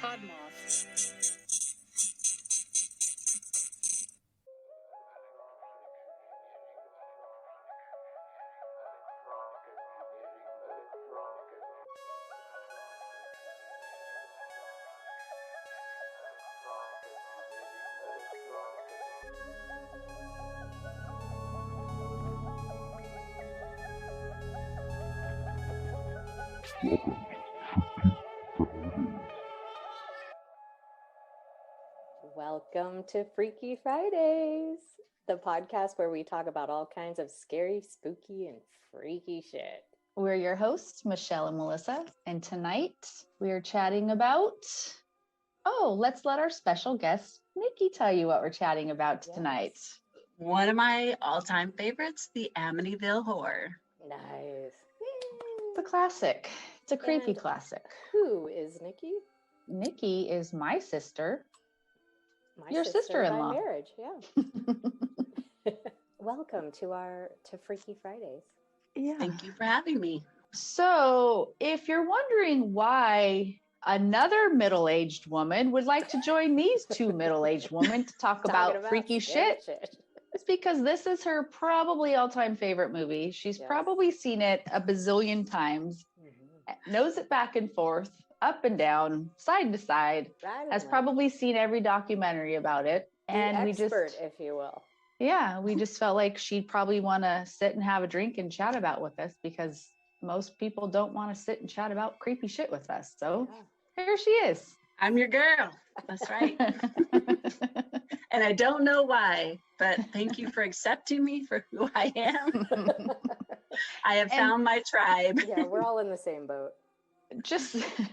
PodMoth. Welcome to Freaky Fridays, the podcast where we talk about all kinds of scary, spooky, and freaky shit. We're your hosts, Michele and Melissa, and tonight we are chatting about, let's let our special guest, Nikki, tell you what we're chatting about tonight. Yes. One of my all-time favorites, the Amityville Horror. Nice. It's a classic. It's a creepy classic. Who is Nikki? Nikki is my sister. Your sister-in-law. By marriage, yeah. Welcome to Freaky Fridays. Yeah. Thank you for having me. So, if you're wondering why another middle-aged woman would like to join these two middle-aged women to talk about freaky shit, it's because this is her probably all-time favorite movie. She's probably seen it a bazillion times, knows it back and forth, up and down, side to side, has probably seen every documentary about it. And we just, if you will. Yeah, we just felt like she'd probably want to sit and have a drink and chat about with us because most people don't want to sit and chat about creepy shit with us. So here she is. I'm your girl. That's right. And I don't know why, but thank you for accepting me for who I am. I have found my tribe. Yeah, we're all in the same boat.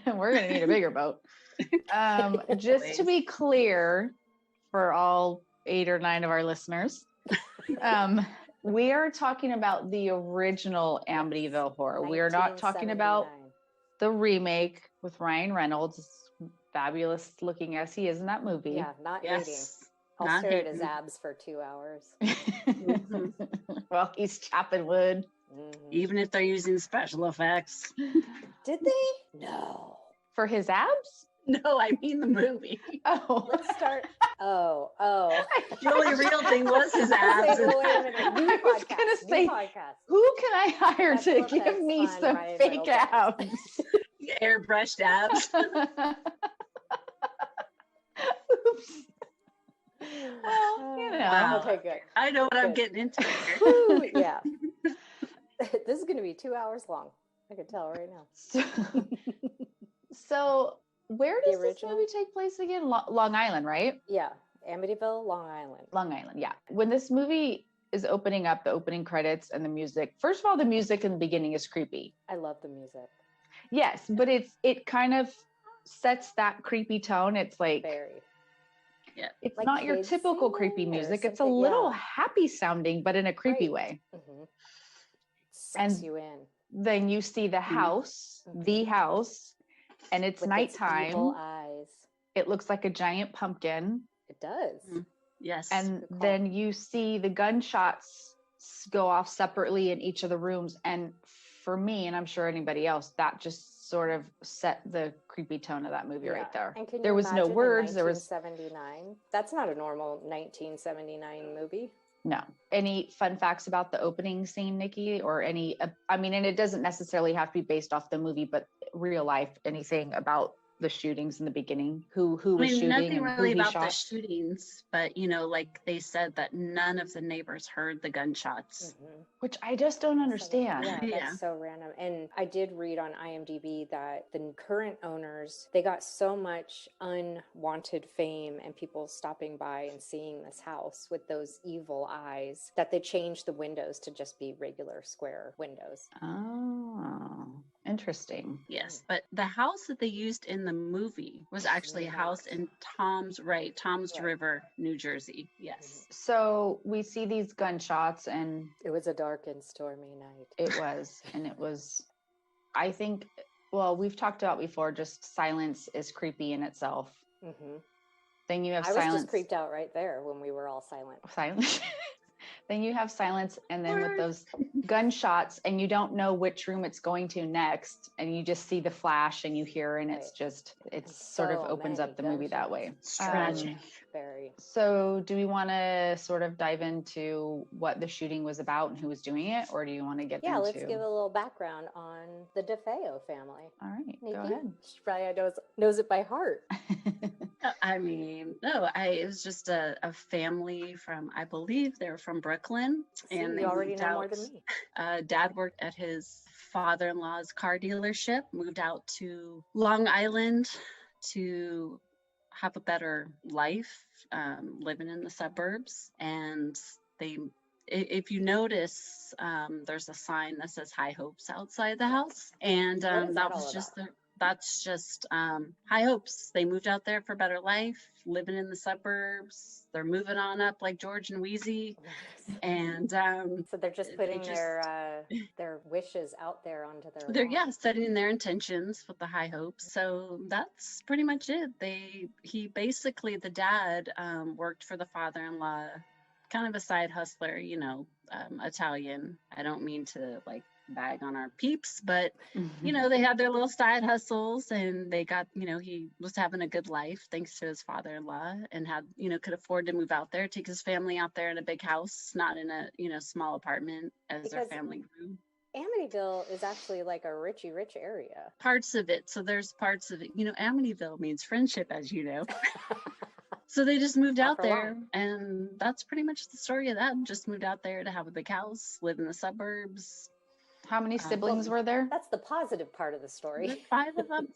We're going to need a bigger boat. Just to be clear for all 8 or 9 of our listeners, we are talking about the original Amityville Horror. We are not talking about the remake with Ryan Reynolds, as fabulous looking as he is in that movie. Yeah, not hating. I'll stare at his abs for 2 hours. Well, he's chopping wood. Even if they're using special effects. Did they? No. For his abs? No, I mean the movie. Oh. Let's start. Oh. The only real thing was his abs. Wait a minute. I was going to say, who can I hire to give me some fake abs? Airbrushed abs. Oops. Well, you know. Wow. Okay, good. I know what I'm getting into here. Yeah. This is going to be 2 hours long. I can tell right now. So where does this movie take place again? Long Island, right? Yeah. Amityville, Long Island. Long Island, yeah. When this movie is opening up, the opening credits and the music, first of all, the music in the beginning is creepy. I love the music. Yes, but it kind of sets that creepy tone. It's like... Very. Yeah. It's like not your typical creepy music. It's a little happy sounding, but in a creepy way. Mm-hmm. Sucks you in. Then you see the house, and it's with nighttime. Evil eyes. It looks like a giant pumpkin. It does. Mm-hmm. Yes. And then you see the gunshots go off separately in each of the rooms. And for me, and I'm sure anybody else, that just sort of set the creepy tone of that movie right there. And there was no words. There was 1979. That's not a normal 1979 movie. No. Any fun facts about the opening scene, Nikki, or any? I mean, and it doesn't necessarily have to be based off the movie, but real life. Anything about the shootings in the beginning? Who was shooting? Nothing really about shot? The shootings, but like they said that none of the neighbors heard the gunshots, which I just don't understand. That's so random. And I did read on IMDb that the current owners, they got so much unwanted fame and people stopping by and seeing this house with those evil eyes that they changed the windows to just be regular square windows. Oh, interesting. Yes, but the house that they used in the movie was actually a house in Tom's River, New Jersey. Yes. So we see these gunshots and it was a dark and stormy night. It was. And it was, I think, well, we've talked about before, just silence is creepy in itself. Then you have silence. I was just creeped out right there when we were all silent. Silence. Then you have silence, and then with those gunshots, and you don't know which room it's going to next, and you just see the flash and you hear, and it's just, it sort of opens up the movie that way. It's tragic. Very. So do we want to sort of dive into what the shooting was about and who was doing it, or do you want to get into? Let's give a little background on the DeFeo family. All right, Nikki? go ahead. She probably knows it by heart. I mean, no, it was just a family from, I believe they're from Brooklyn. And you already know more than me. Dad worked at his father-in-law's car dealership, moved out to Long Island to have a better life, living in the suburbs. And if you notice, there's a sign that says High Hopes outside the house. And that's just high hopes. They moved out there for better life, living in the suburbs. They're moving on up like George and Wheezy. And so they're just putting their wishes out there onto their lawn. Setting their intentions with the high hopes. So that's pretty much it. The dad worked for the father-in-law, kind of a side hustler, Italian. I don't mean to bag on our peeps, but they had their little side hustles, and they got, he was having a good life thanks to his father-in-law, and had, could afford to move out there, take his family out there in a big house, not in a small apartment as their family grew. Amityville is actually like a rich area. Parts of it. So there's parts of it, Amityville means friendship, as you know. So they just moved out there, and that's pretty much the story of that. Just moved out there to have a big house, live in the suburbs. How many siblings were there? That's the positive part of the story. Five of them?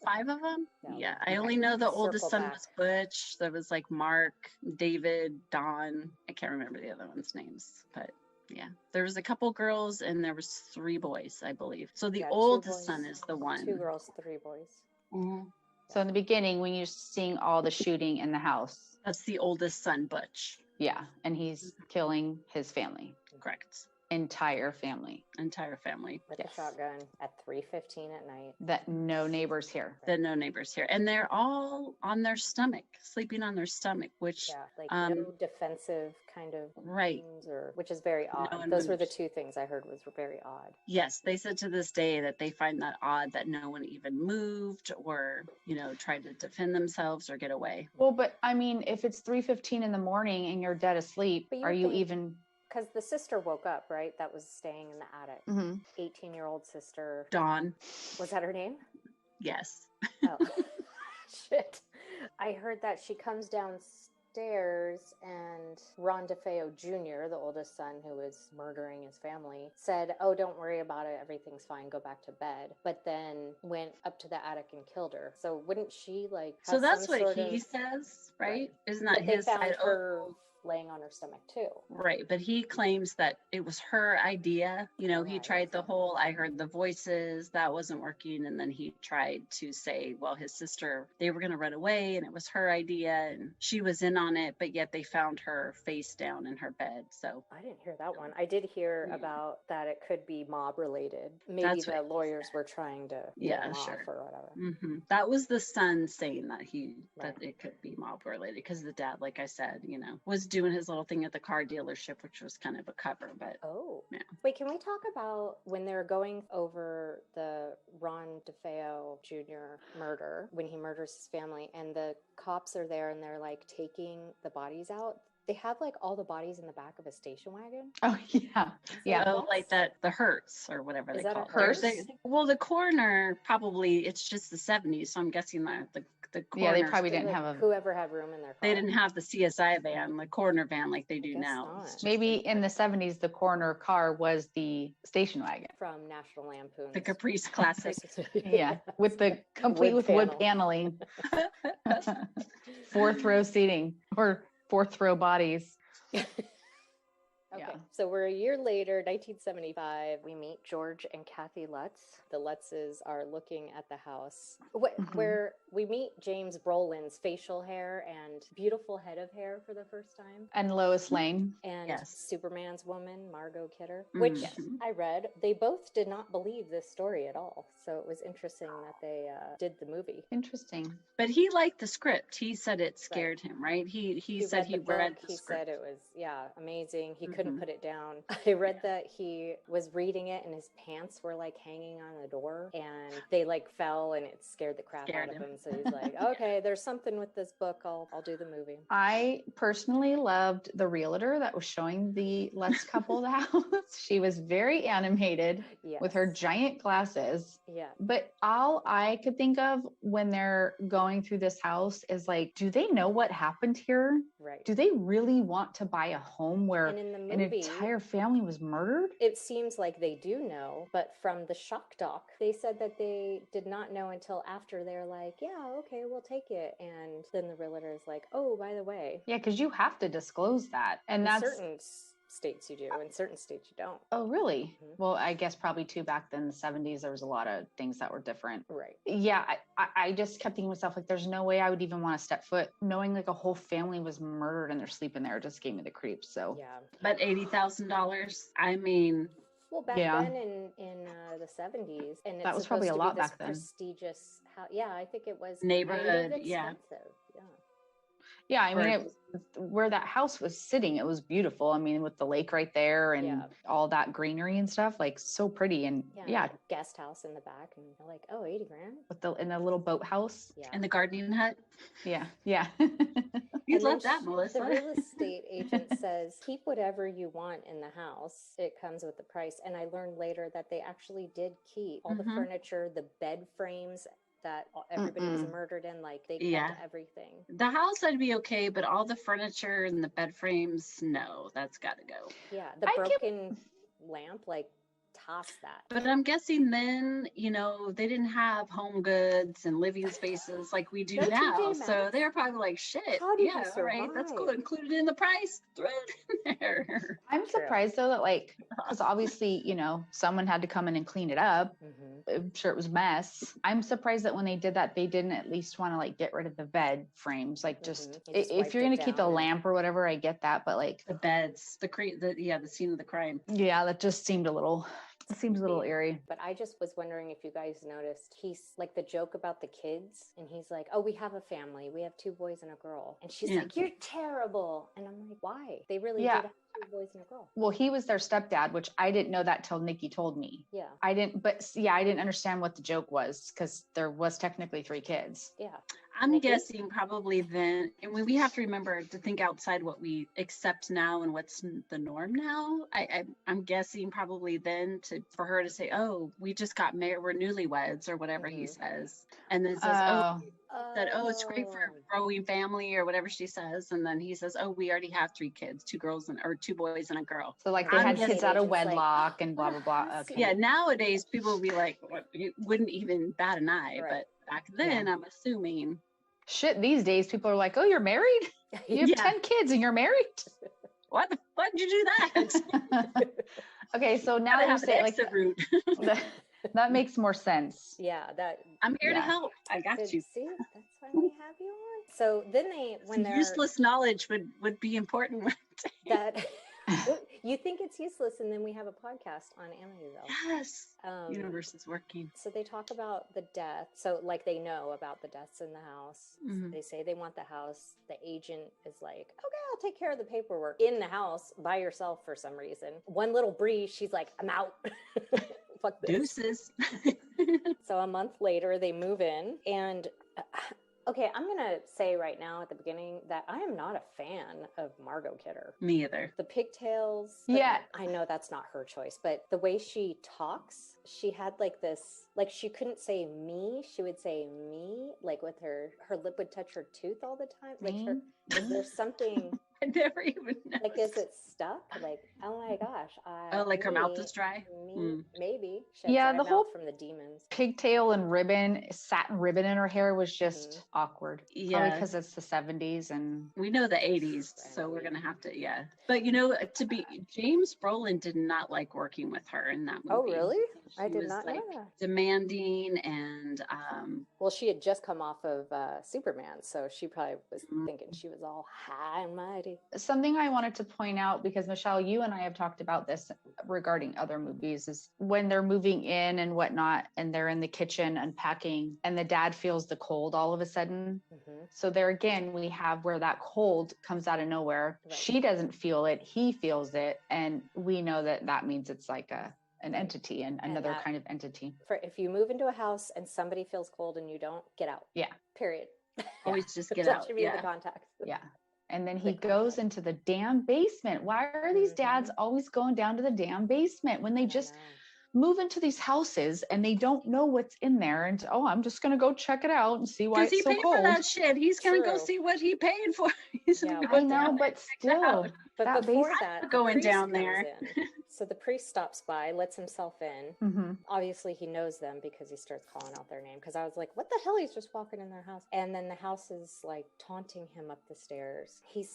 No, yeah. I only know the oldest son was Butch. There was Mark, David, Don. I can't remember the other one's names, but yeah. There was a couple girls, and there was 3 boys, I believe. So the oldest son is the one. 2 girls, 3 boys. Mm-hmm. So in the beginning, when you're seeing all the shooting in the house. That's the oldest son, Butch. Yeah. And he's killing his family. Correct. Entire family with a shotgun at 3:15 at night. That no neighbors hear. And they're all on their stomach, sleeping on their stomach, which no defensive kind of things, which is very odd. Those were the 2 things I heard was very odd. Yes, they said to this day that they find that odd that no one even moved or tried to defend themselves or get away. Well, but I mean, if it's 3:15 in the morning and you're dead asleep, are you even? Because the sister woke up, right? That was staying in the attic. 18-year-old sister. Dawn. Was that her name? Yes. Oh, shit. I heard that she comes downstairs and Ron DeFeo Jr., the oldest son who was murdering his family, said, "Oh, don't worry about it. Everything's fine. Go back to bed." But then went up to the attic and killed her. So wouldn't she So that's what he says, right? Isn't that his side? Laying on her stomach too. Right. But he claims that it was her idea. He tried the whole, I heard the voices, that wasn't working. And then he tried to say, well, his sister, they were going to run away and it was her idea and she was in on it. But yet they found her face down in her bed. So I didn't hear that one. I did hear about that it could be mob related. Maybe the lawyers were trying to get him off or whatever. Mm-hmm. That was the son saying that that it could be mob related because the dad, like I said, was doing his little thing at the car dealership, which was kind of a cover, but Wait, can we talk about when they're going over the Ron DeFeo Jr. murder, when he murders his family and the cops are there and they're taking the bodies out? They have all the bodies in the back of a station wagon. Oh yeah. So, the hearse or whatever they call it. Hearse? Well, the coroner probably, it's just the 70s, so I'm guessing that the coroner. Yeah, they probably didn't have whoever had room in their car. They didn't have the CSI van, the coroner van like they do now. Maybe in the 70s, the coroner car was the station wagon from National Lampoon. The Caprice Classic. Yeah, with the complete with wood paneling, 4th row seating or 4th row bodies. Okay, so we're a year later, 1975. We meet George and Kathy Lutz. The Lutzes are looking at the house where we meet James Brolin's facial hair and beautiful head of hair for the first time. And Lois Lane. And Superman's woman, Margot Kidder, which I read. They both did not believe this story at all. So it was interesting that they did the movie. Interesting. But he liked the script. He said it scared him, right? He said he read the he script. Said it was, amazing. He couldn't put it down. I read that he was reading it and his pants were like hanging on the door and they like fell and it scared the crap out of him. So he's like, okay, there's something with this book. I'll do the movie. I personally loved the realtor that was showing the Let's couple the house. She was very animated with her giant glasses. Yeah. But all I could think of when they're going through this house is like, do they know what happened here? Right. Do they really want to buy a home where in the movie, an entire family was murdered? It seems like they do know, but from the shock doc, they said that they did not know until after. They're like, yeah, okay, we'll take it. And then the realtor is like, oh, by the way. Yeah, because you have to disclose that. And that's certain states you do, in certain states you don't. Oh, really? Well, I guess probably too back then in the 70s, there was a lot of things that were different. Right. Yeah, I just kept thinking to myself, like, there's no way I would even want to step foot knowing like a whole family was murdered and they're sleeping there. It just gave me the creeps. So yeah. But $80,000, I mean. Well, back then in the 70s, and that was probably a lot back then. Prestigious house. Yeah, I think it was neighborhood. Kind of yeah. Yeah, I mean, where that house was sitting, it was beautiful. I mean, with the lake right there and all that greenery and stuff, like so pretty. And guest house in the back, and you're like, oh, 80 grand with in the little boathouse. Yeah, and the gardening hut. Yeah. You'd love that, Melissa. The real estate agent says, keep whatever you want in the house. It comes with the price. And I learned later that they actually did keep all the furniture, the bed frames that everybody was murdered in, like they kept everything. The house I'd be okay, but all the furniture and the bed frames, no, that's got to go. Yeah, the broken lamp, like toss that. But I'm guessing then, they didn't have home goods and living spaces like we do now. So they're probably like, shit, all right, that's cool. Included in the price. Throw it in there. I'm surprised though that like, because obviously, someone had to come in and clean it up. I'm sure it was a mess. I'm surprised that when they did that, they didn't at least want to like get rid of the bed frames. Like just if you're going to keep the lamp or whatever, I get that. But like the beds, the scene of the crime. Yeah, that just seemed it seems a little eerie. But I just was wondering if you guys noticed, he's like the joke about the kids, and he's like, oh, we have a family. We have 2 boys and a girl. And she's like, you're terrible. And I'm like, why? They really did have 2 boys and a girl. Well, he was their stepdad, which I didn't know that till Nikki told me. Yeah. I didn't understand what the joke was because there was technically 3 kids. Yeah. I'm guessing probably then, and we have to remember to think outside what we accept now and what's the norm now. I'm guessing probably then for her to say, oh, we just got married, we're newlyweds or whatever he says. And then says, it's great for a growing family or whatever she says. And then he says, oh, we already have 3 kids, 2 boys and a girl. So like they had kids out of wedlock and blah, blah, blah. Okay. Yeah. Nowadays people will be like, you wouldn't even bat an eye, but back then I'm assuming. Shit, these days people are like, oh, you're married? You have 10 kids and you're married? Why did you do that? Okay, so now that you say it like that makes more sense. Yeah, I'm here to help. I got you. See, that's why we have you on. So then useless knowledge would be important. That you think it's useless, and then we have a podcast on Amityville. Yes. Universe is working. So they talk about the death. So like they know about the deaths in the house. So they say they want the house. The agent is like, okay, I'll take care of the paperwork. In the house by yourself for some reason. One little breeze, she's like, I'm out. Fuck this. Deuces. So a month later they move in, and okay, I'm going to say right now at the beginning that I am not a fan of Margot Kidder. Me either. The pigtails. Yeah. I know that's not her choice, but the way she talks, she had like this, like she couldn't say me. She would say me, like with her lip would touch her tooth all the time. Like there's something. I never even noticed. Like, is it stuck? Like, oh my gosh. Like her mouth is dry? Maybe. The whole from the demons. Pigtail and satin ribbon in her hair was just awkward. Yeah. Probably because it's the 70s and... We know the 80s, so we're going to have to, But, James Brolin did not like working with her in that movie. Oh, really? I did was, not know that. Demanding and Well, she had just come off of Superman, so she probably was thinking she was all high and mighty. Something I wanted to point out, because Michelle, you and I have talked about this regarding other movies, is when they're moving in and whatnot, and they're in the kitchen unpacking, and the dad feels the cold all of a sudden. So there again, we have where that cold comes out of nowhere. Right. She doesn't feel it, he feels it, and we know that that means it's like an entity and another kind of entity. For if you move into a house and somebody feels cold and you don't, get out. Yeah. Period. Always just get that out. Should be the context. Yeah. And then he goes into the damn basement. Why are these dads always going down to the damn basement when they just move into these houses and they don't know what's in there? And I'm just going to go check it out and see why it's so cold. Because he paid for that shit. He's going to go see what he paid for. I know, but still. But that before that, going down there. So the priest stops by, lets himself in. Obviously, he knows them because he starts calling out their name. Because I was like, what the hell? He's just walking in their house. And then the house is like taunting him up the stairs. He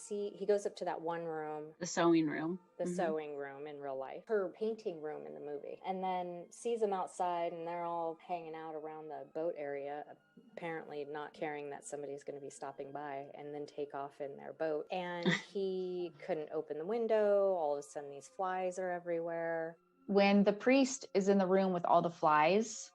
goes up to that one room. The sewing room. The sewing room in real life. Her painting room in the movie. And then sees them outside and they're all hanging out around the boat area, apparently not caring that somebody's going to be stopping by, and then take off in their boat. And he couldn't open the window. All of a sudden these flies are everywhere. When the priest is in the room with all the flies,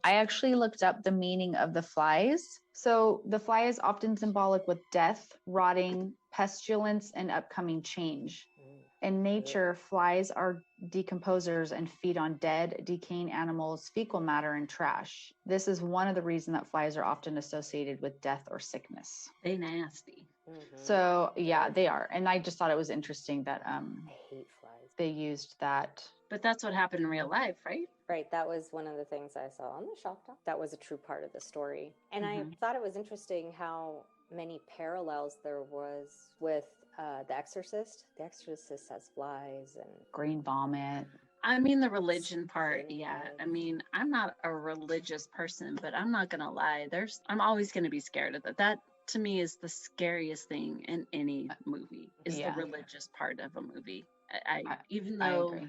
I actually looked up the meaning of the flies. So the fly is often symbolic with death, rotting, pestilence, and upcoming change. In nature, flies are decomposers and feed on dead, decaying animals, fecal matter, and trash. This is one of the reasons that flies are often associated with death or sickness. They nasty. So yeah, they are. And I just thought it was interesting that I hate flies. They used that. But that's what happened in real life, right? Right. That was one of the things I saw on the Shop Talk. That was a true part of the story. And I thought it was interesting how many parallels there was with The Exorcist. The Exorcist has flies and green vomit. I mean, the religion part, yeah. I mean, I'm not a religious person, but I'm not going to lie. I'm always going to be scared of that. That, to me, is the scariest thing in any movie, is the religious part of a movie. Even though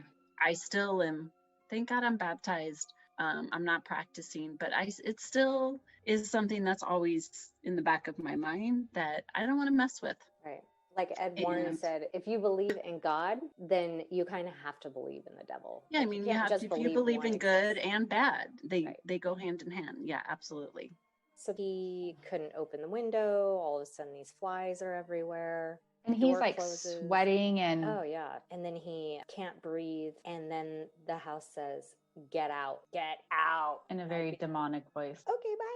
I still am, thank God I'm baptized. I'm not practicing, but it still is something that's always in the back of my mind that I don't want to mess with. Right. Like Ed Warren said, if you believe in God, then you kind of have to believe in the devil. Yeah, I mean, you have to, if you believe in good and bad, they go hand in hand. Yeah, absolutely. So he couldn't open the window. All of a sudden, these flies are everywhere. And he's like sweating and... Oh, yeah. And then he can't breathe. And then the house says, get out, get out. In a very demonic voice. Okay, bye.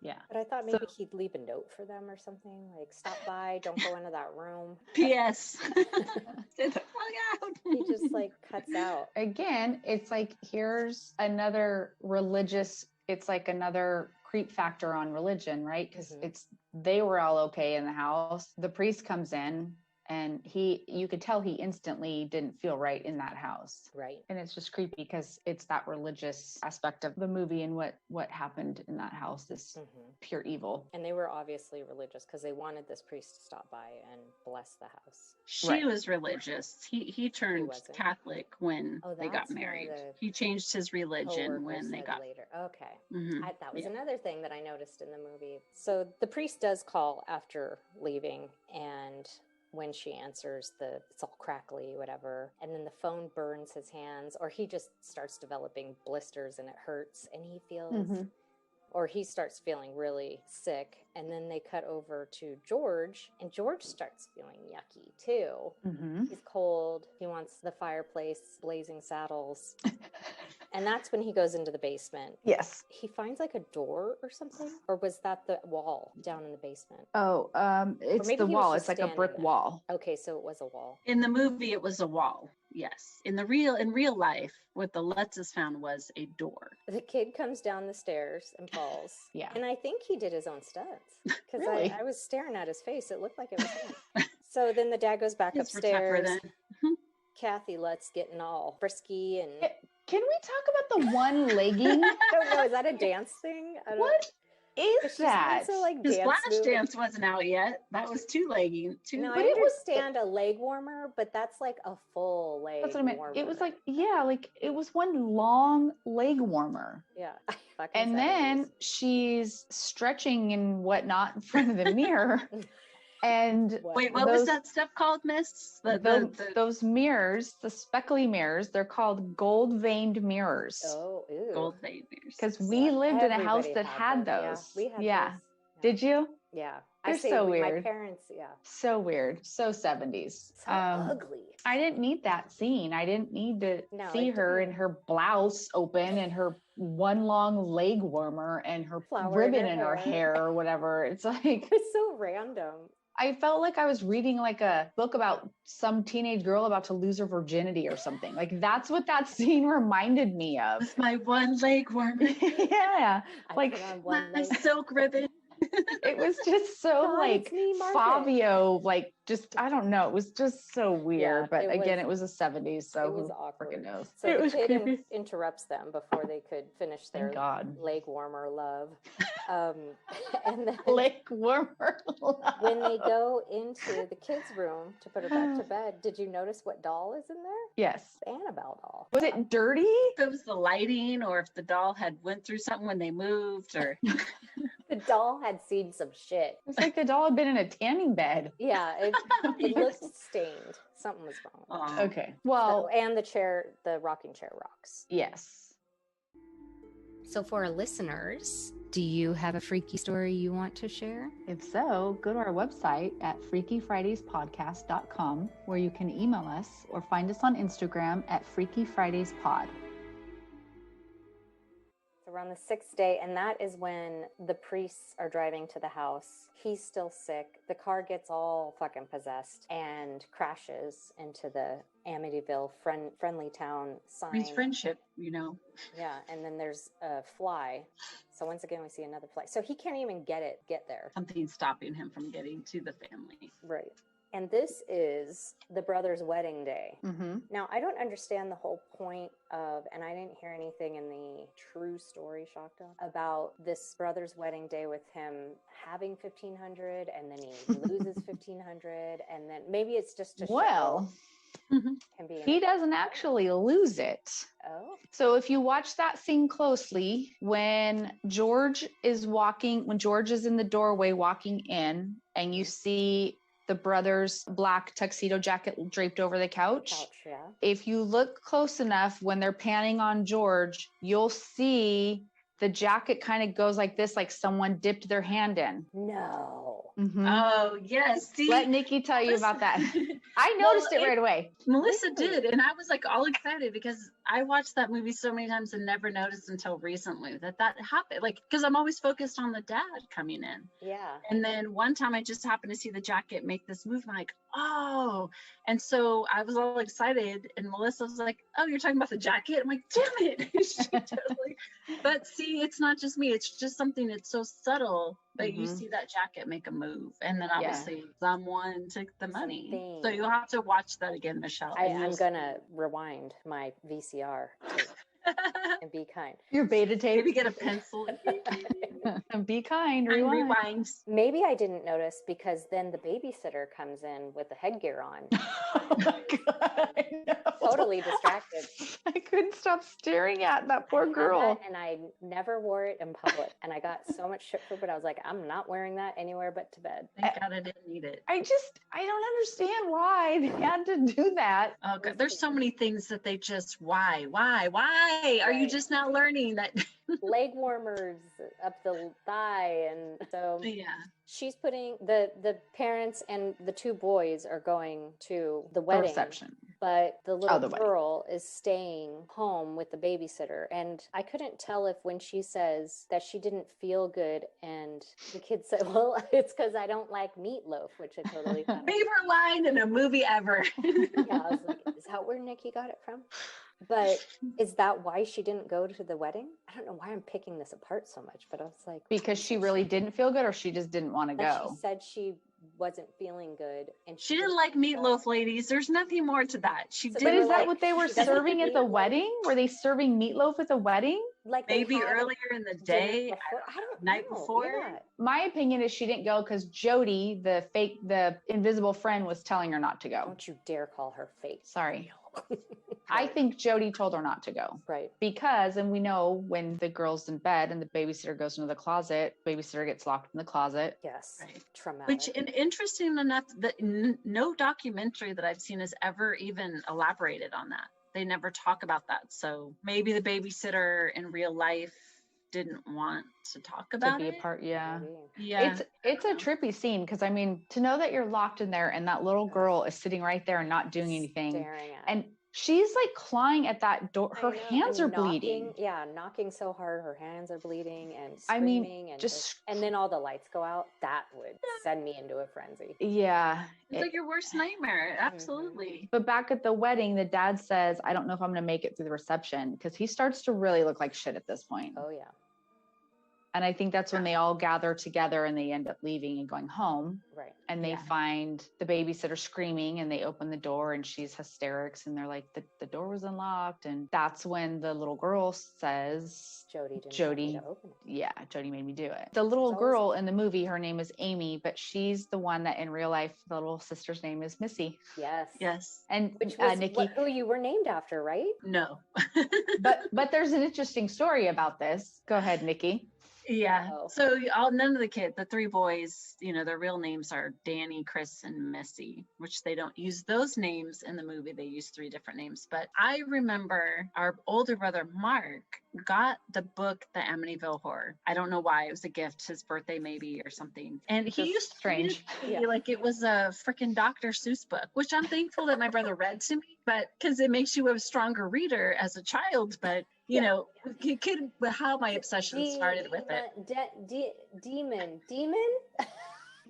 Yeah. But I thought maybe he'd leave a note for them or something. Like, stop by, don't go into that room. P.S. Get the fuck out. He just like cuts out. Again, it's like, here's another religious, it's like another creep factor on religion, right? Because they were all okay in the house. The priest comes in and you could tell he instantly didn't feel right in that house. Right. And it's just creepy because it's that religious aspect of the movie, and what happened in that house is pure evil. And they were obviously religious because they wanted this priest to stop by and bless the house. She was religious. He turned Catholic when they got married. He changed his religion when they got later. Okay. That was another thing that I noticed in the movie. So the priest does call after leaving, and when she answers, it's all crackly, whatever. And then the phone burns his hands, or he just starts developing blisters and it hurts, and he feels, or he starts feeling really sick. And then they cut over to George, and George starts feeling yucky too. He's cold. He wants the fireplace, blazing saddles. And that's when he goes into the basement. Yes. He finds like a door or something, or was that the wall down in the basement? Oh, it's the wall. It's like a brick wall. Okay, so it was a wall. In the movie, it was a wall. Yes. In real life, what the Lutzes found was a door. The kid comes down the stairs and falls. Yeah. And I think he did his own stunts. Because Really? I was staring at his face. It looked like it was him. So then the dad goes back Kids were upstairs. tougher then. Kathy Lutz getting all frisky and... Can we talk about the one legging? I don't know. Is that a dance thing? What? is that? It's a, like, His dance Flash move. dance wasn't out yet. That was two-legging. No, But I it was- understand a leg warmer, but that's like a full leg That's what I meant. warmer. It was like, yeah, like it was one long leg warmer. Yeah. Fucking And 70s. then she's stretching and whatnot in front of the mirror. And Wait, what was that stuff called, Miss? those mirrors, the speckly mirrors, they're called gold veined mirrors. Oh, ew. gold vein mirrors. Because we lived in a house Everybody that had those. Yeah, we had Yeah. those. Did you? Yeah. They're so My weird. parents, yeah. So weird. So 70s. So ugly. I didn't need that scene. I didn't need to No, see it her didn't. in her blouse open and her one long leg warmer and her Flower in ribbon her in her hair. hair or whatever. It's like, It's so random. I felt like I was reading like a book about some teenage girl about to lose her virginity or something. Like that's what that scene reminded me of. With my one leg warmer, Yeah. I Like, put on one my leg. silk ribbon. It was just so God, like it's me, Margaret. Fabio, like just, I don't know. It was just so weird. Yeah, But it again, was- it was the 70s. So it was who awkward. freaking knows? So It the was kid creepy. interrupts them before they could finish their Thank God. leg warmer love. And then Leg warmer. when they go into the kids' room to put her back to bed, did you notice what doll is in there? Yes. The Annabelle doll. Was it dirty? If it was the lighting or if the doll had went through something when they moved or The doll had seen some shit. It's like the doll had been in a tanning bed. Yeah, it looked stained. Something was wrong with it. Oh. Okay. Well, And the rocking chair rocks. yes. So, for our listeners, do you have a freaky story you want to share? If so, go to our website at freakyfridayspodcast.com where you can email us or find us on Instagram at freakyfridayspod. So we're on the 6th day, and that is when the priests are driving to the house. He's still sick. The car gets all fucking possessed and crashes into the Amityville friendly town sign. means friendship, you know. Yeah, and then there's a fly. So once again, we see another fly. So he can't even get there. Something's stopping him from getting to the family. Right. And this is the brother's wedding day. Mm-hmm. Now, I don't understand the whole point of, and I didn't hear anything in the true story, Shakta, about this brother's wedding day with him having 1,500 and then he loses 1,500 and then maybe it's just to Well, show him being he doesn't actually lose it. Oh, So if you watch that scene closely, when George is in the doorway walking in and you see the brother's black tuxedo jacket draped over the couch. yeah. If you look close enough, when they're panning on George, you'll see the jacket kind of goes like this, like someone dipped their hand in. No. Mhm. Oh, yes. See, Let Nikki tell you about that. I Well, noticed it right away. Melissa Really? did, and I was like all excited because I watched that movie so many times and never noticed until recently that happened. Like, because I'm always focused on the dad coming in. Yeah. And then one time I just happened to see the jacket make this move. I'm like, oh. And so I was all excited. And Melissa was like, oh, you're talking about the jacket? I'm like, damn it. She totally. But see, it's not just me. It's just something that's so subtle that you Mhm. see that jacket make a move. And then Yeah. obviously someone took the money. Something. So you'll have to watch that again, Michelle. and I'm you'll going to rewind my VCR tape and be kind. Your beta tape. maybe get a pencil Be kind. and Rewind. rewind. Maybe I didn't notice because then the babysitter comes in with the headgear on. Oh my God. I know. Totally distracted. I couldn't stop staring at that poor I had girl. that, and I never wore it in public. And I got so much shit for it, but I was like, I'm not wearing that anywhere but to bed. Thank God I didn't need it. I don't understand why they had to do that. Oh God, there's so many things that they just why are you Right. just now learning that? Leg warmers up the thigh. And so Yeah, she's putting the parents and the two boys are going to the The wedding. reception. But the little the wedding. girl is staying home with the babysitter. And I couldn't tell if when she says that she didn't feel good and the kid said, well, it's because I don't like meatloaf, which I totally thought. favorite line in a movie ever. Yeah, I was like, is that where Nikki got it from? But is that why she didn't go to the wedding? I don't know why I'm picking this apart so much, but I was like, Because she really didn't feel good or she just didn't want to and go. she said she wasn't feeling good. And She didn't just- like meatloaf, ladies. There's nothing more to that. She So But didn't is that like, what they were she doesn't serving eat at the meatloaf. wedding? Were they serving meatloaf at the wedding? like maybe earlier in the day, I don't night know. before. Yeah. My opinion is she didn't go because Jody, the invisible friend, was telling her not to go. Don't you dare call her fake. Sorry. I think Jody told her not to go. Right. Because, and we know when the girl's in bed and the babysitter goes into the closet, babysitter gets locked in the closet. Yes. Right. Traumatic. Which, and interesting enough, that no documentary that I've seen has ever even elaborated on that. They never talk about that. So maybe the babysitter in real life didn't want to talk about to be it. a part. Yeah. Maybe. Yeah. It's a trippy scene because I mean, to know that you're locked in there and that little girl is sitting right there and not doing anything. Staring at And she's like clawing at that door. Her hands are bleeding. Yeah, knocking so hard her hands are bleeding and I screaming mean, and just and then all the lights go out. That would send me into a frenzy. yeah. It's like your worst nightmare. Absolutely. But back at the wedding, the dad says, I don't know if I'm going to make it through the reception because he starts to really look like shit at this point. Oh yeah. And I think that's when they all gather together and they end up leaving and going home. Right. And they find the babysitter screaming and they open the door and she's hysterics and they're like, the door was unlocked. And that's when the little girl says, Jody didn't want me to open it. Yeah, Jody made me do it. The little girl in the movie, her name is Amy, but she's the one that in real life, the little sister's name is Missy. Yes. Yes. And which was Nikki, who you were named after, right? No. but there's an interesting story about this. Go ahead, Nikki. Yeah. So none of the kids, the three boys, their real names are Danny, Chris, and Missy, which they don't use those names in the movie. They use three different names. But I remember our older brother, Mark, got the book, The Amityville Horror. I don't know why. It was a gift, his birthday maybe or something. And he used to read it to me like it was a freaking Dr. Seuss book, which I'm thankful that my brother read to me, but because it makes you a stronger reader as a child. But how my obsession started with it. Demon.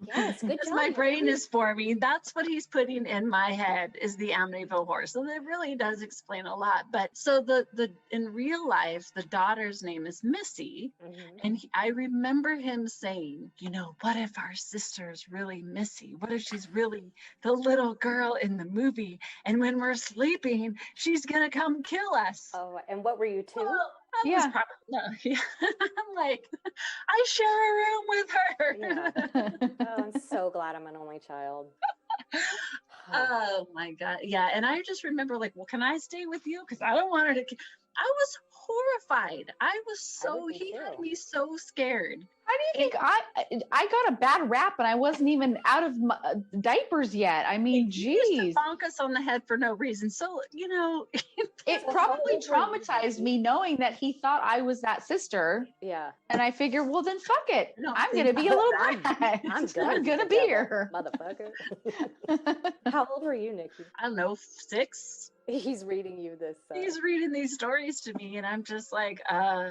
Yes, good job. My brain is forming. That's what he's putting in my head is the Amityville Horror. So that really does explain a lot. But so the in real life, the daughter's name is Missy. Mm-hmm. And I remember him saying, what if our sister's really Missy? What if she's really the little girl in the movie? And when we're sleeping, she's going to come kill us. Oh, and what were you, 2? Well, I'm like, I share a room with her. Yeah. Oh, I'm so glad I'm an only child. Oh my God. Yeah. And I just remember can I stay with you? Because I don't want her to. I was horrified. He had me so scared. How do you think I got a bad rap and I wasn't even out of diapers yet? I mean, geez. He used to bonk us on the head for no reason. So, it probably traumatized me knowing that he thought I was that sister. Yeah. And I figured, well, then fuck it. I'm going to be a little brat. I'm going to be her. Motherfucker. How old were you, Nikki? I don't know, 6. He's reading you this. He's reading these stories to me, and I'm just like,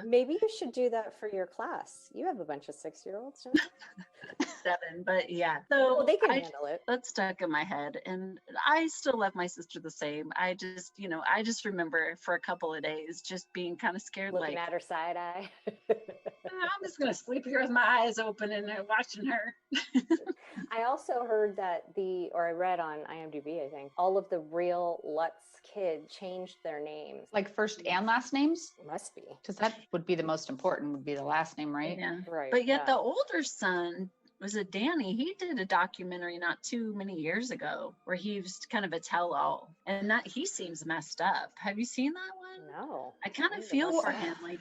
maybe you should do that for your class. You have a bunch of 6-year-olds, don't you? 7, but yeah. So they can handle it. That's stuck in my head, and I still love my sister the same. I just remember for a couple of days just being kind of scared, looking at her side eye. I'm just gonna sleep here with my eyes open and watching her. I also heard that I read on IMDb, I think, all of the real Lutz kids changed their names. Like first and last names? Must be. Because that would be the most important, would be the last name, right? Yeah. Right. But yet the older son, was it Danny? He did a documentary not too many years ago where he was kind of a tell-all. And he seems messed up. Have you seen that one? No. I kind of feel for him. Like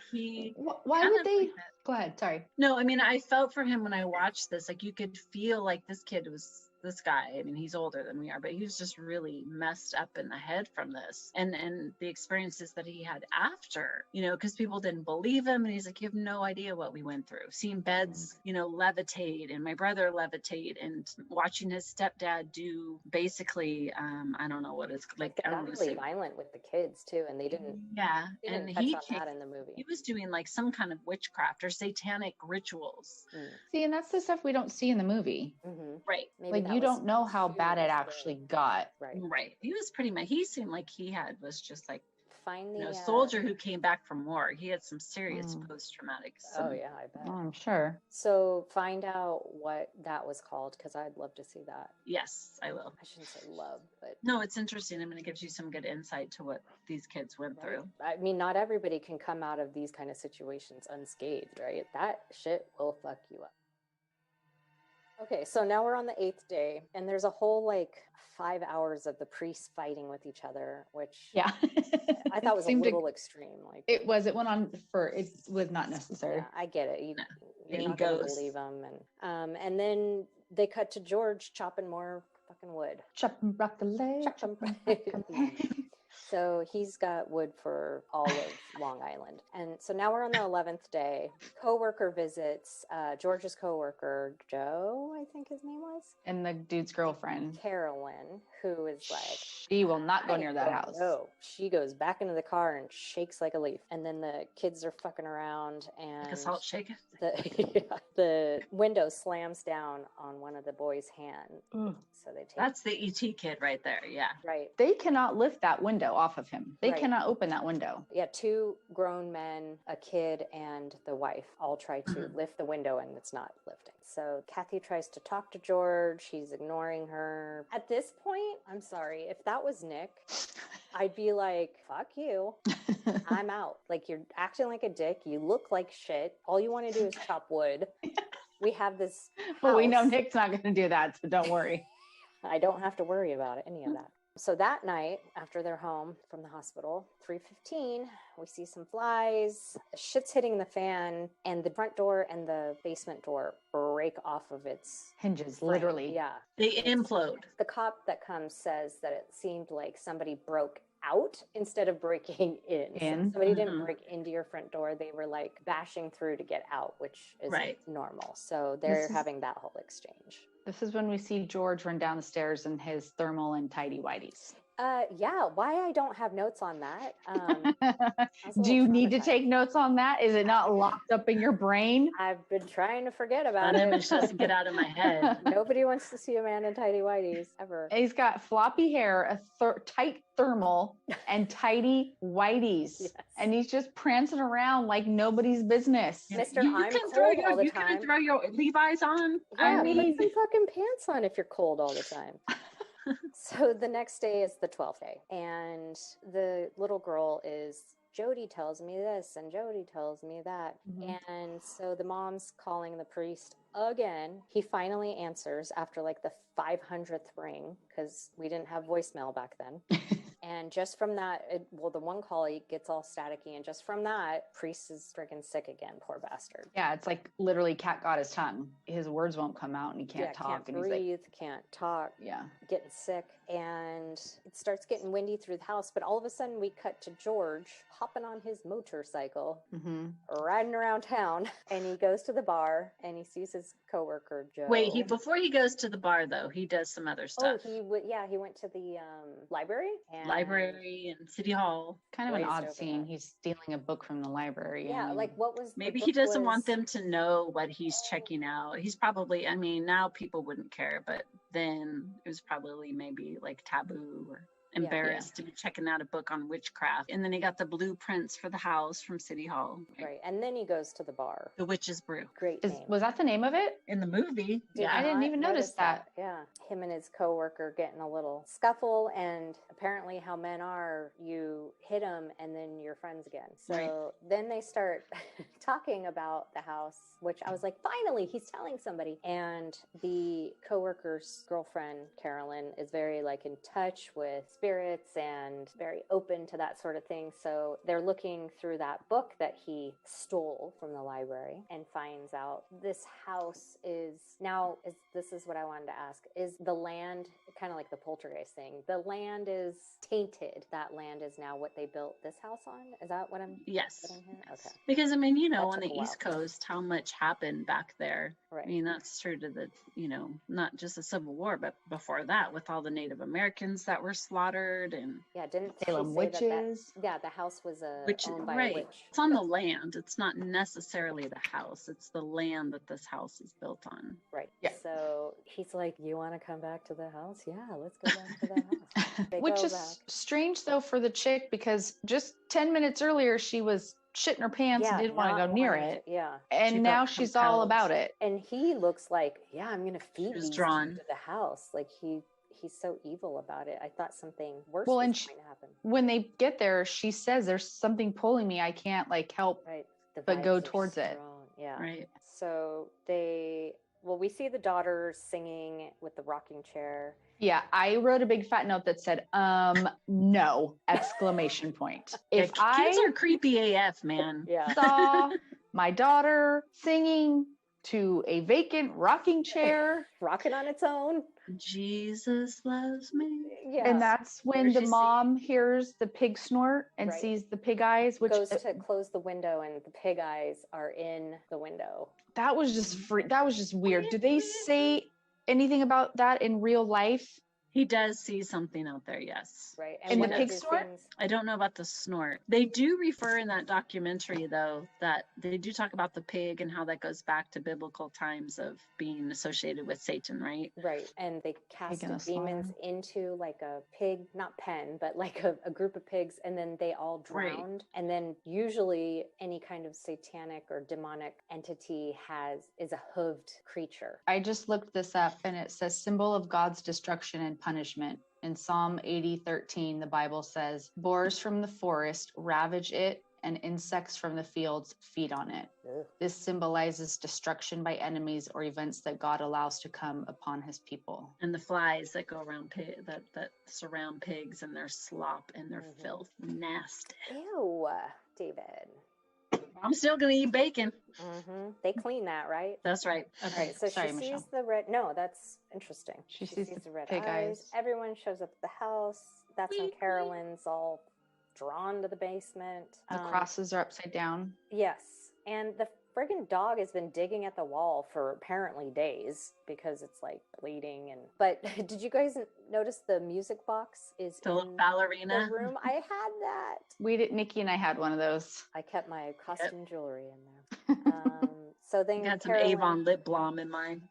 why would they? Go ahead. Sorry. No, I mean, I felt for him when I watched this. Like you could feel like this kid was this guy. I mean, he's older than we are, but he was just really messed up in the head from this and the experiences that he had after, because people didn't believe him. And he's like, you have no idea what we went through. Seeing beds, levitate and my brother levitate and watching his stepdad do basically, I don't know what it's like. I don't really violent with the kids too. And they didn't. Yeah. And he touch on that in the movie. He was doing like some kind of witchcraft or satanic rituals. See, and that's the stuff we don't see in the movie. Mm-hmm. Right. Maybe you don't know how bad it actually got. Right. He was pretty much, he seemed like he was just like find the soldier who came back from war. He had some serious post-traumatic. Oh yeah, I bet. I'm sure. So find out what that was called, because I'd love to see that. Yes, I will. I shouldn't say love, but no, it's interesting. I mean, it gives you some good insight to what these kids went through. I mean, not everybody can come out of these kind of situations unscathed, right? That shit will fuck you up. Okay, so now we're on the 8th day, and there's a whole 5 hours of the priests fighting with each other, which I thought was a little extreme. It was. It went on for. It was not necessary. Yeah, I get it. You're not going to believe them, and then they cut to George chopping more fucking wood. Chopping broccoli. So he's got wood for all of Long Island. And so now we're on the 11th day. Coworker visits, George's coworker, Joe, I think his name was. And the dude's girlfriend, Carolyn, who is like, she will not go near that house. No, she goes back into the car and shakes like a leaf. And then the kids are fucking around, and like a salt shaker. The window slams down on one of the boys' hands. So they take. That's the ET kid right there. Yeah. Right. They cannot lift that window off of him. They cannot open that window. Yeah, 2 grown men, a kid, and the wife all try to lift the window, and it's not lifting. So Kathy tries to talk to George. He's ignoring her. At this point, I'm sorry, if that was Nick, I'd be like, fuck you. I'm out. You're acting like a dick. You look like shit. All you want to do is chop wood. We have this house. But we know Nick's not going to do that, so don't worry. I don't have to worry about any of that. So that night, after they're home from the hospital, 3:15, we see some flies. Shit's hitting the fan, and the front door and the basement door break off of its hinges, frame. literally. Yeah. They implode. The cop that comes says that it seemed like somebody broke out instead of breaking in. So somebody didn't break into your front door. They were bashing through to get out, which is normal. So they're having that whole exchange. This is when we see George run down the stairs in his thermal and tidy whities. Yeah, why I don't have notes on that. Do you need to take notes on that? Is it not locked up in your brain? I've been trying to forget about it. That image doesn't get out of my head. Nobody wants to see a man in tidy whities ever. He's got floppy hair, a tight thermal, and tidy whities. Yes. And he's just prancing around like nobody's business. Mister, I'm cold all the time. You can throw your Levi's on. Yeah, I mean, put some fucking pants on if you're cold all the time. So the next day is the 12th day, and the little girl is, Jody tells me this and Jody tells me that. And so the mom's calling the priest again. He finally answers after the 500th ring, because we didn't have voicemail back then. And just from that, the one call, he gets all staticky. And just from that, priest is freaking sick again. Poor bastard. Yeah, it's literally cat got his tongue. His words won't come out and he can't talk. Can't breathe, can't talk. Yeah. Getting sick. And it starts getting windy through the house. But all of a sudden, we cut to George hopping on his motorcycle, riding around town. And he goes to the bar and he sees his coworker, Joe. Wait, before he goes to the bar, though, he does some other stuff. Oh, he went to the library and City Hall. Kind of an odd scene. He's stealing a book from the library. Yeah, what was maybe he doesn't want them to know what he's checking out. He's probably, now people wouldn't care, but then it was probably maybe taboo or embarrassed to be checking out a book on witchcraft. And then he got the blueprints for the house from City Hall. Right. And then he goes to the bar. The Witch's Brew. Great name. Was that the name of it? In the movie. I didn't even notice that. Yeah. Him and his coworker get in a little scuffle, and apparently how men are, you hit them and then you're friends again. So then they start talking about the house, which I was like, finally, he's telling somebody. And the coworker's girlfriend, Carolyn, is very in touch with spirits and very open to that sort of thing. So they're looking through that book that he stole from the library and finds out this house this is what I wanted to ask. Is the land, kind of like the poltergeist thing, the land is tainted? That land is now what they built this house on? Is that what I'm Yes. Here? Okay. Because on the East Coast, how much happened back there. Right. That's true to the, not just the Civil War, but before that, with all the Native Americans that were slaughtered slaughtered, and Yeah, didn't she Salem say witches. yeah, the house was owned by a right. witch. It's on the land. It's not necessarily the house. It's the land that this house is built on. Right. Yeah. So he's like, "You want to come back to the house? Yeah, let's go back to the house." They Which go is back. strange though for the chick, because just 10 minutes earlier she was shitting her pants and didn't want to not go near wanting it. to- yeah. And She now felt she's all compelled. about it. And he looks like, yeah, I'm gonna feed was these two drawn. to the house. Like he's so evil about it. I thought something worse Well, was and going to happen. when they get there, she says there's something pulling me. I can't like help Right. The but go vibes are towards it. strong. Yeah. Right. So we see the daughter singing with the rocking chair. Yeah, I wrote a big fat note that said, no, exclamation point. If Kids I are creepy AF, man. Yeah. saw my daughter singing to a vacant rocking chair, Rocking on its own. Jesus loves me. Yeah. and that's when Where's the she mom hears the pig snort and Right. sees the pig eyes, which goes to close the window and the pig eyes are in the window. that was just that was just weird. Do they say anything about that in real life? He does see something out there, yes. Right. And one the of pig the snort? things- I don't know about the snort. They do refer in that documentary, though, that they do talk about the pig and how that goes back to biblical times of being associated with Satan, right? Right. And they cast in a demons slaughter. into like a pig, not pen, but like a group of pigs, and then they all Right. drowned. And then usually any kind of satanic or demonic entity is a hooved creature. I just looked this up and it says symbol of God's destruction and punishment. In Psalm 80:13, the Bible says, boars from the forest ravage it and insects from the fields feed on it. Ugh. This symbolizes destruction by enemies or events that God allows to come upon his people. And the flies that go around that surround pigs and their slop and their Mhm. filth. Nasty. Ew, David. I'm still going to eat bacon. They clean that, right? That's right. All Okay. right, so Sorry, she Michelle. sees the red. No, that's interesting. She sees the red pig eyes. Everyone shows up at the house. That's when Wee, wee. Carolyn's all drawn to the basement. The crosses are upside down. Yes, and the friggin' dog has been digging at the wall for apparently days because it's like bleeding. But did you guys notice the music box is The little in ballerina. the room? I had that. Nikki and I had one of those. I kept my costume jewelry in there. So then I got some Carolyn- Avon lip balm in mine.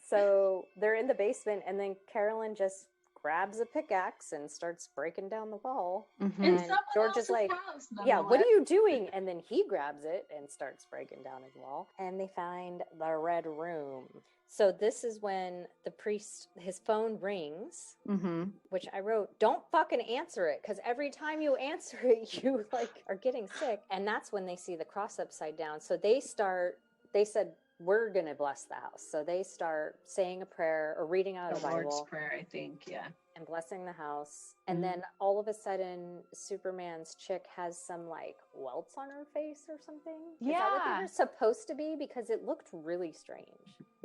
So they're in the basement, and then Carolyn just grabs a pickaxe and starts breaking down the wall. Mhm. In And someone George is else's like, house, yeah, what nonetheless. are you doing? And then he grabs it and starts breaking down his wall. And they find the red room. So this is when the priest, his phone rings, Mhm. which I wrote, don't fucking answer it, because every time you answer it, you like are getting sick. And that's when they see the cross upside down. So they said, we're going to bless the house. So they start saying a prayer or reading out The a Bible. Lord's Prayer, I think, yeah. And blessing the house. And then all of a sudden, Superman's chick has some like welts on her face or something. Is that what they Yeah. were supposed to be? Because it looked really strange.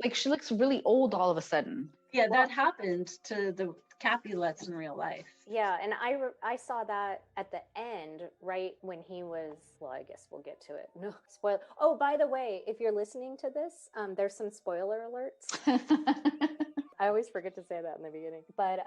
Like she looks really old all of a sudden. Yeah, that happened to the Capulets in real life. Yeah, and I saw that at the end, right when he was. Well, I guess we'll get to it. No spoil. Oh, by the way, if you're listening to this, there's some spoiler alerts. I always forget to say that in the beginning. But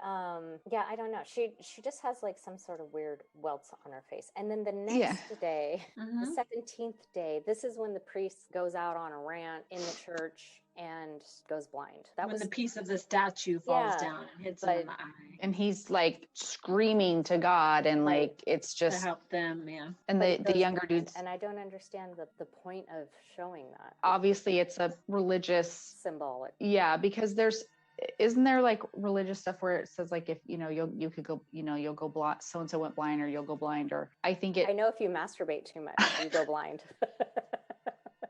yeah, I don't know. She just has like some sort of weird welts on her face. And then the next day, the 17th day, this is when the priest goes out on a rant in the church and goes blind. That When was the piece of the statue falls Yeah, down and hits him in the eye. And he's like screaming to God, and like it's To just, help them, yeah. and but he the goes younger blind, dudes, and I don't understand the point of showing that. obviously it's a religious, Symbolic. yeah, because isn't there like religious stuff where it says like if you could go, you'll go blind, so and so went blind, or you'll go blind, or I think I know if you masturbate too much, you go blind.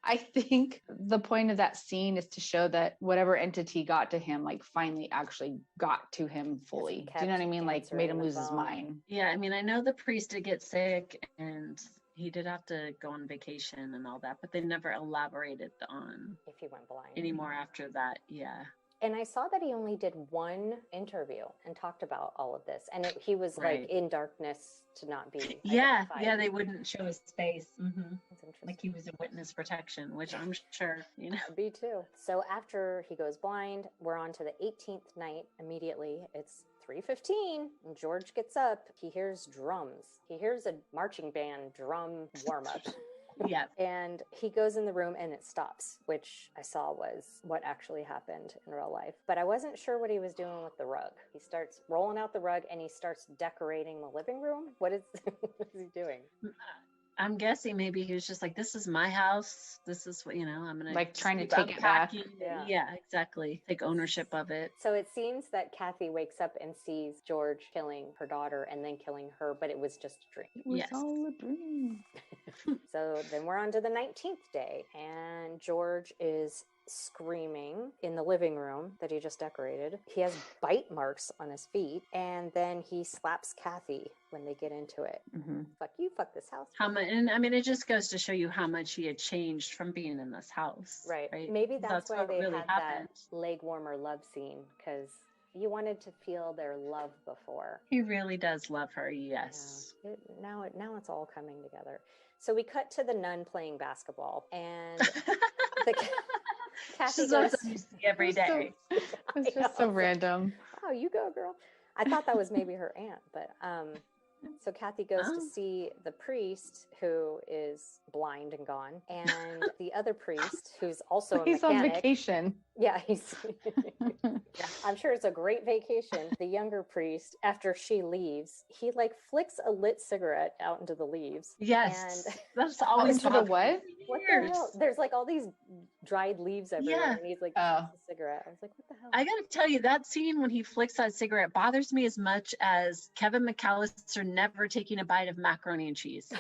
I think the point of that scene is to show that whatever entity got to him, like finally actually got to him fully. Do you know what I mean? Like made him lose his mind. Yeah, I mean, I know the priest did get sick and he did have to go on vacation and all that, but they never elaborated on If he went blind. anymore after that. Yeah. And I saw that he only did one interview and talked about all of this. And he was Right. like in darkness to not be. Yeah, identified. yeah, they wouldn't show his face. That's interesting. Like he was in witness protection, which I'm sure, Me too. So after he goes blind, we're on to the 18th night immediately. It's 3:15, and George gets up. He hears drums. He hears a marching band drum warm-up. Yeah. And he goes in the room and it stops, which I saw was what actually happened in real life. But I wasn't sure what he was doing with the rug. He starts rolling out the rug and he starts decorating the living room. What is he doing? I'm guessing maybe he was just like, this is my house. This is what, I'm going to like trying to take it back. Yeah, exactly. Take ownership of it. So it seems that Kathy wakes up and sees George killing her daughter and then killing her, but it was just a dream. It was all a dream. So then we're on to the 19th day, and George is screaming in the living room that he just decorated. He has bite marks on his feet, and then he slaps Kathy when they get into it. Mm-hmm. Fuck you, fuck this house. How much? And I mean, it just goes to show you how much he had changed from being in this house. Right. Maybe that's why they really had happened. that leg warmer love scene, because you wanted to feel their love before. He really does love her. Yes. Yeah. Now it's all coming together. So we cut to the nun playing basketball, and Kathy goes every day. It's just so random. Oh, you go, girl. I thought that was maybe her aunt, but so Kathy goes to see the priest, who is blind and gone, and the other priest, who's also a he's mechanic. on vacation. Yeah, he's. Yeah, I'm sure it's a great vacation. The younger priest, after she leaves, he like flicks a lit cigarette out into the leaves. Yes, and that's always into the what? What the hell? There's like all these dried leaves everywhere, and he's like a cigarette. I was like, what the hell? I gotta tell you, that scene when he flicks that cigarette bothers me as much as Kevin McAllister never taking a bite of macaroni and cheese.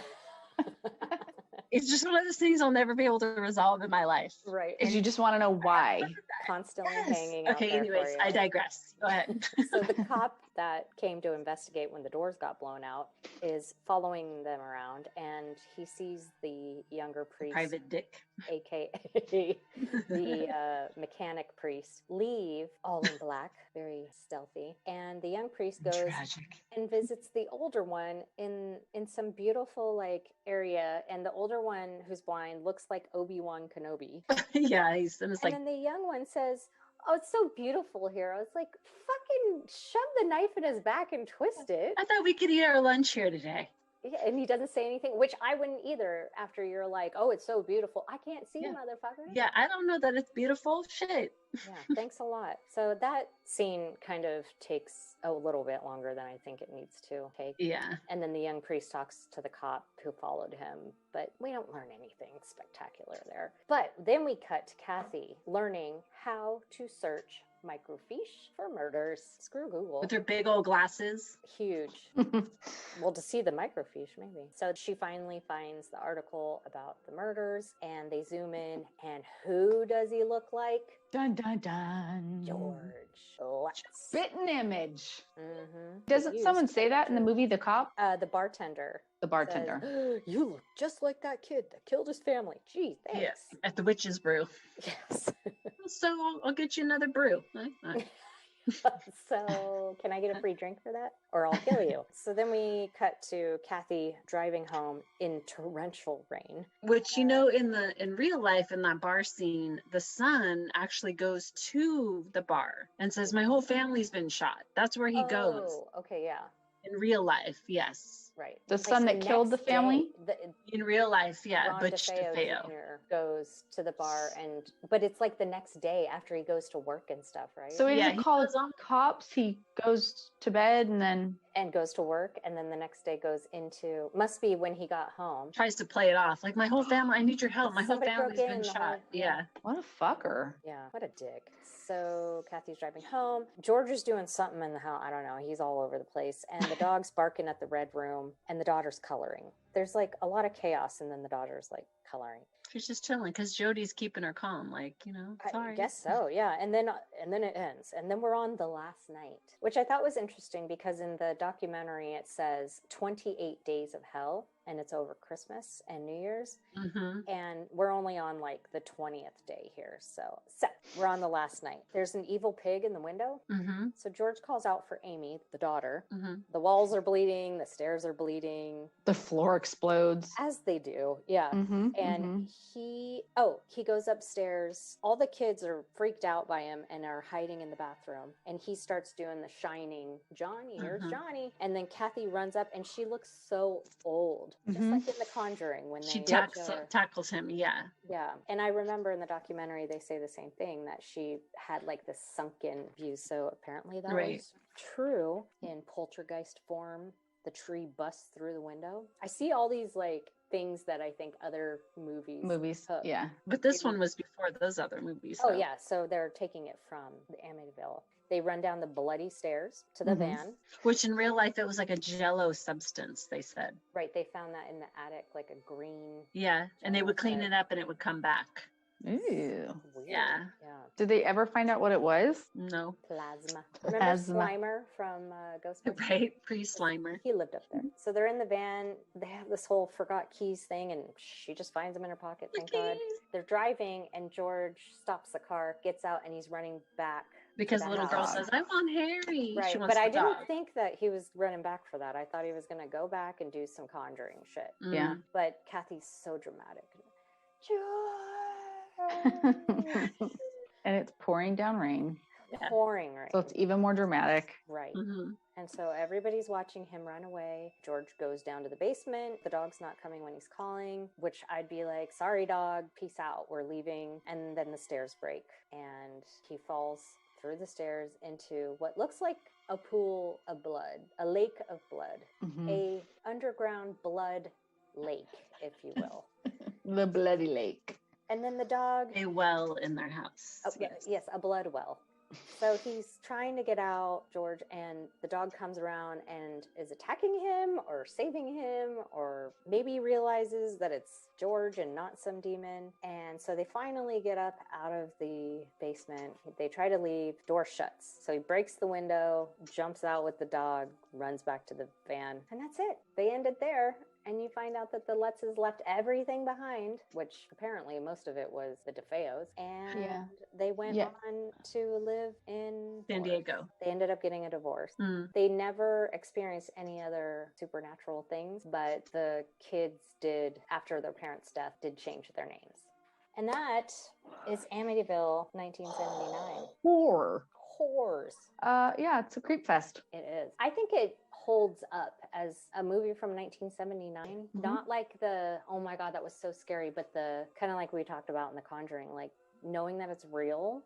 It's just one of those things I'll never be able to resolve in my life. Right. Because you just want to know why. Constantly hanging out. Okay, there anyways, for you. I digress. Go ahead. So the cop that came to investigate when the doors got blown out is following them around, and he sees the younger priest, Private Dick, aka the mechanic priest, leave all in black, very stealthy, and the young priest goes and visits the older one in some beautiful like area, and the older one, who's blind, looks like Obi-Wan Kenobi. Yeah, he's and it's and like, then the young one says, "Oh, it's so beautiful here." I was like, fucking shove the knife in his back and twist it. I thought we could eat our lunch here today. Yeah, and he doesn't say anything, which I wouldn't either after you're like, "Oh, it's so beautiful." I can't see, motherfucker. Yeah, I don't know that it's beautiful. Shit. Yeah, thanks a lot. So that scene kind of takes a little bit longer than I think it needs to take. Yeah. And then the young priest talks to the cop who followed him, but we don't learn anything spectacular there. But then we cut to Kathy learning how to search microfiche for murders. Screw Google. With her big old glasses. Huge. Well, to see the microfiche, maybe. So she finally finds the article about the murders, and they zoom in, and who does he look like? Dun, dun, dun. George. Let's. Spitting image. Mm-hmm. Doesn't someone say that in the movie The Cop? The bartender. The bartender. Says, "You look just like that kid that killed his family." Gee, thanks. Yes, at the witch's brew. Yes. So I'll get you another brew. So can I get a free drink for that? Or I'll kill you. So then we cut to Kathy driving home in torrential rain. Which, in real life, in that bar scene, the son actually goes to the bar and says, "My whole family's been shot." That's where he goes. Oh, okay, yeah. In real life, yes. Right. The son that killed the family? In real life, yeah. Ron Butch DeFeo Jr. goes to the bar, but it's like the next day after he goes to work and stuff, right? So he doesn't call cops, he goes to bed and goes to work, and then the next day goes into, must be when he got home. Tries to play it off like, "My whole family, I need your help. My Somebody whole family's broke been in, shot." Yeah. What a fucker. Yeah, what a dick. So Kathy's driving home. George is doing something in the house. I don't know. He's all over the place. And the dog's barking at the red room, and the daughter's coloring. There's like a lot of chaos, and then the daughter's like coloring. She's just chilling because Jody's keeping her calm. Like, sorry. I guess so, yeah. And then it ends. And then we're on the last night, which I thought was interesting because in the documentary it says 28 days of hell. and it's over Christmas and New Year's. Mm-hmm. And we're only on like the 20th day here. So we're on the last night. There's an evil pig in the window. Mm-hmm. So George calls out for Amy, the daughter. Mm-hmm. The walls are bleeding. The stairs are bleeding. The floor explodes. As they do. Yeah. Mm-hmm, And he goes upstairs. All the kids are freaked out by him and are hiding in the bathroom. And he starts doing the shining, Johnny, here's Johnny. And then Kathy runs up and she looks so old. Just like in The Conjuring when she they tackles him. Yeah. Yeah. And I remember in the documentary they say the same thing, that she had like this sunken view. So apparently that was true in poltergeist form. The tree busts through the window. I see all these like things that I think other movies yeah. But this one was before those other movies. Oh yeah, so they're taking it from the Amityville. They run down the bloody stairs to the van. Which in real life, it was like a jello substance, they said. Right, they found that in the attic, like a green. Yeah, and they would clean it up and it would come back. Ooh. Weird. Yeah. Did they ever find out what it was? No. Plasma. Remember Slimer from Ghostbusters? Right, pre-Slimer. He lived up there. So they're in the van. They have this whole forgot keys thing, and she just finds them in her pocket. Thank God. They're driving, and George stops the car, gets out, and he's running back. Because the little girl says, I want Harry. Right, She wants but I the didn't dog. think that he was running back for that. I thought he was going to go back and do some conjuring shit. Yeah. But Kathy's so dramatic. George! And it's pouring down rain. Pouring rain. So it's even more dramatic. Right. Mm-hmm. And so everybody's watching him run away. George goes down to the basement. The dog's not coming when he's calling, which I'd be like, sorry, dog, peace out, we're leaving. And then the stairs break and he falls through the stairs into what looks like a pool of blood, a lake of blood, a underground blood lake, if you will. The bloody lake. And then the dog... A well in their house. Oh, yes, a blood well. So he's trying to get out, George, and the dog comes around and is attacking him or saving him, or maybe realizes that it's George and not some demon. And so they finally get up out of the basement. They try to leave, door shuts. So he breaks the window, jumps out with the dog, runs back to the van, and that's it. They ended there. And you find out that the Lutzes left everything behind, which apparently most of it was the DeFeos. And they went on to live in San Diego. They ended up getting a divorce. They never experienced any other supernatural things, but the kids did, after their parents' death, did change their names. And that is Amityville 1979. Horror. Horrors. Yeah, it's a creep fest. It is. I think it holds up as a movie from 1979. Not like the, oh my God, that was so scary, but the kind of like we talked about in The Conjuring, like knowing that it's real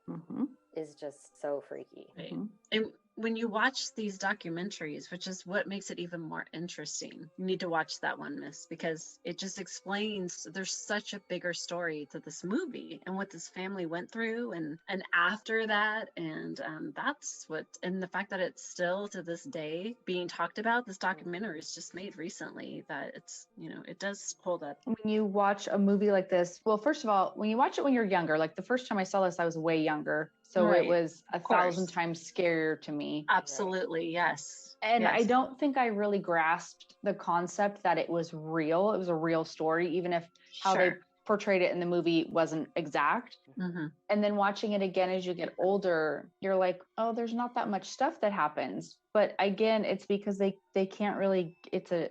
is just so freaky. Right. And when you watch these documentaries, which is what makes it even more interesting, you need to watch that one, Miss, because it just explains there's such a bigger story to this movie and what this family went through and after that. And that's what, and the fact that it's still to this day being talked about, this documentary is just made recently, that it's, you know, it does hold up. When you watch a movie like this, well, first of all, when you watch it when you're younger, like the first time I saw this, I was way younger. So it was 1,000 times scarier to me. Absolutely. Yes. And I don't think I really grasped the concept that it was real. It was a real story, even if how they portrayed it in the movie wasn't exact. And then watching it again as you get older, you're like, oh, there's not that much stuff that happens. But again, it's because they can't really, it's an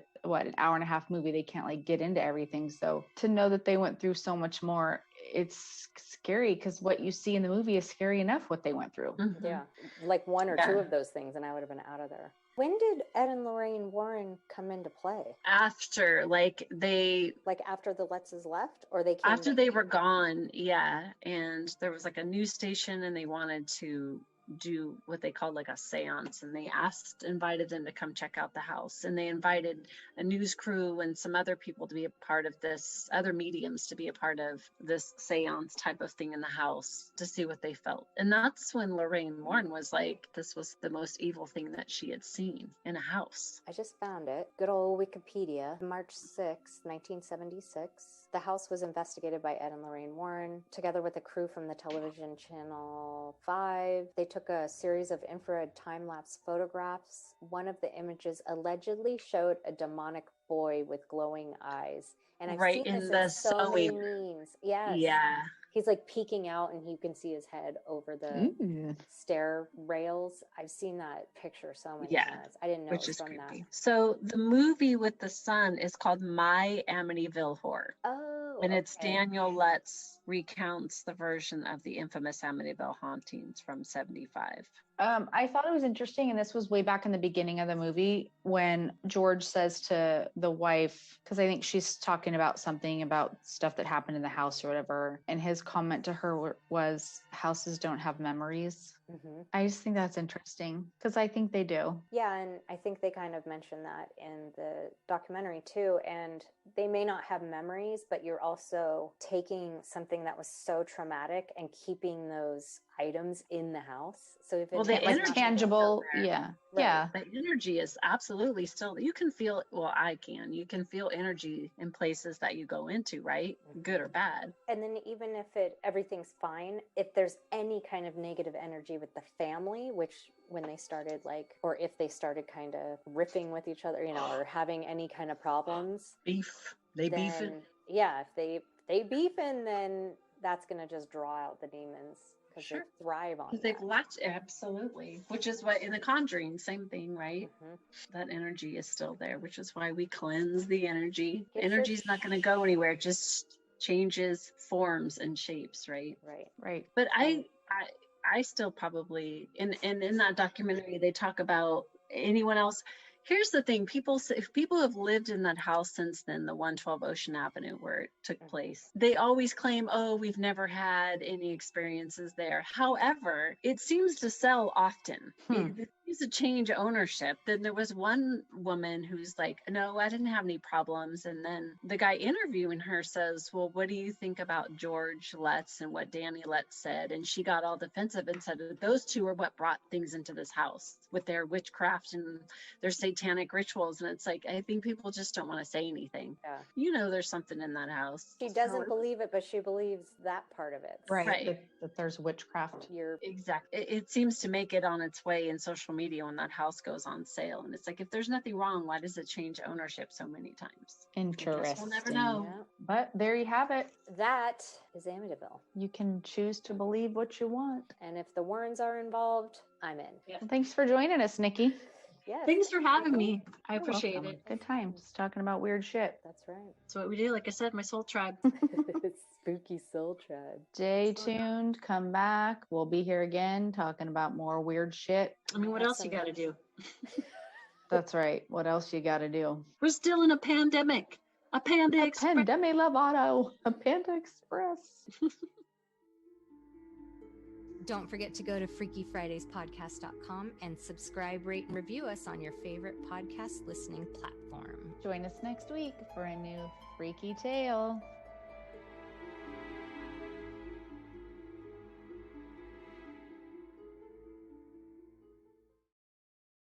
hour and a half movie. They can't like get into everything. So to know that they went through so much more, it's scary because what you see in the movie is scary enough what they went through. Yeah, like one or two of those things and I would have been out of there. When did Ed and Lorraine Warren come into play? After, after the Lutzes left, or they came after they were gone, and there was like a news station and they wanted to do what they called like a seance, and they invited them to come check out the house, and they invited a news crew and some other people to be a part of this, other mediums to be a part of this seance type of thing in the house to see what they felt. And that's when Lorraine Warren was like, this was the most evil thing that she had seen in a house. I just found it. Good old Wikipedia. March 6, 1976. The house was investigated by Ed and Lorraine Warren, together with a crew from the television channel 5. They took a series of infrared time-lapse photographs. One of the images allegedly showed a demonic boy with glowing eyes. And I've Right seen in this the in so many sewing. memes. Yes. Yeah. He's like peeking out and you can see his head over the stair rails. I've seen that picture so many times. I didn't know Which it was is from creepy. that. So the movie with the son is called My Amityville Horror. Oh, And it's Daniel Lutz recounts the version of the infamous Amityville hauntings from 75. I thought it was interesting, and this was way back in the beginning of the movie when George says to the wife, because I think she's talking about something about stuff that happened in the house or whatever, and his comment to her was, houses don't have memories. Mm-hmm. I just think that's interesting because I think they do. Yeah, and I think they kind of mentioned that in the documentary too. And they may not have memories, but you're also taking something that was so traumatic and keeping those items in the house. So if it's the like energy tangible, right. Yeah. The energy is absolutely still, you can feel, you can feel energy in places that you go into, right? Mm-hmm. Good or bad. And then even if everything's fine, if there's any kind of negative energy with the family, which when they started or if they started kind of ripping with each other, or having any kind of problems. Beef. They beefing. Yeah, if they beefing, then that's going to just draw out the demons. Because they thrive on that. They've latched, absolutely. Which is what in The Conjuring, same thing, right? Mm-hmm. That energy is still there, which is why we cleanse the energy. Energy's not going to go anywhere. It just changes forms and shapes, right? Right. But I still probably, and in that documentary, they talk about anyone else. Here's the thing, if people have lived in that house since then, the 112 Ocean Avenue where it took place, they always claim, oh, we've never had any experiences there. However, it seems to sell often. It seems to change ownership. Then there was one woman who's like, no, I didn't have any problems. And then the guy interviewing her says, well, what do you think about George Lutz and what Danny Lutz said? And she got all defensive and said that those two are what brought things into this house with their witchcraft and their satanic rituals. And it's like, I think people just don't want to say anything. Yeah. There's something in that house. She doesn't believe it, but she believes that part of it. Right. That there's witchcraft. Exactly. It seems to make it on its way in social media when that house goes on sale. And it's like, if there's nothing wrong, why does it change ownership so many times? Interesting. We'll never know. Yeah. But there you have it. That is Amityville. You can choose to believe what you want. And if the Warrens are involved, I'm in. Yeah. Well, thanks for joining us, Nikki. Yes. Thanks for having me. I appreciate it. Good times talking about weird shit. That's right. That's what we do. Like I said, my soul tribe. Spooky soul tribe. Stay tuned. Come back. We'll be here again talking about more weird shit. I mean, what else you got to do? That's right. What else you got to do? We're still in a pandemic. A Panda Express. Pandemic Lovato. A Panda Express. Don't forget to go to FreakyFridaysPodcast.com and subscribe, rate, and review us on your favorite podcast listening platform. Join us next week for a new freaky tale.